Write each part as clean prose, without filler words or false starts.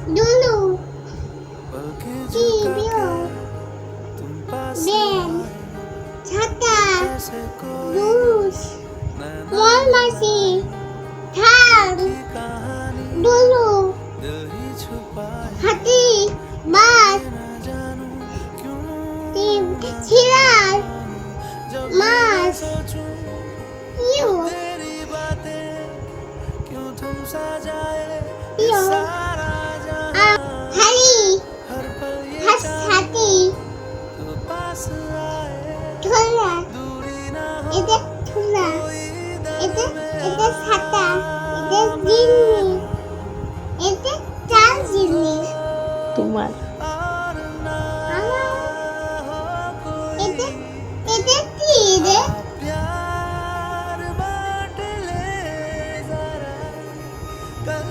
Dulu. पल के Video. तुम पास Ben. Chata. जैसे कोई Dus. नैना Mall Masi. Thang. की कहानी Dulu. दिल ही छुपाए Hati. Bas. न जानूं क्यों Tim. Siral. जब Mas. सोचूं You. तेरी बातें क्यों थम सा जाए Yo. सारा जहां Hari. हर पल ये Hati. तो पास आए Thola. दूरी ना हो Ede Thola. कोई Ede दर में Sata. Ede Jini. Ede Chal Jini. তোমার और ना हो कोई Ede Tide. प्यार बांट ले जरा कल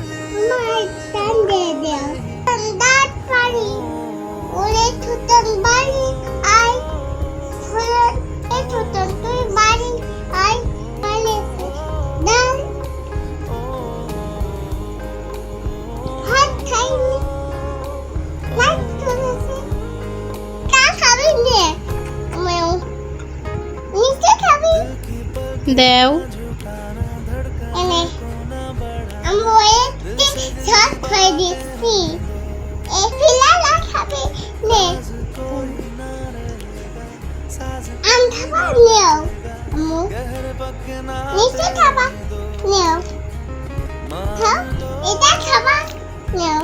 My Tande. That funny. Ole Tutan Bari. I. Thola. Tutan Tui Bari. I. Bari. Dan. Hot tiny. Like Thola. Ka খাবি নে? মেও। নিচে খাবি? দেও এনে। আমি ওয়েটে সব খাই দিচ্ছি। এই পিলালা খাবি নে। আম খাবা নেও। আমু। নিচে খাবা নেও। খাও। এটা খাবা নেও।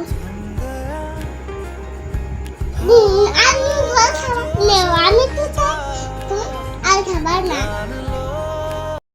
আমি ঘর খাবা নেও। আমি তো চাই। তুমি আর খাবা না।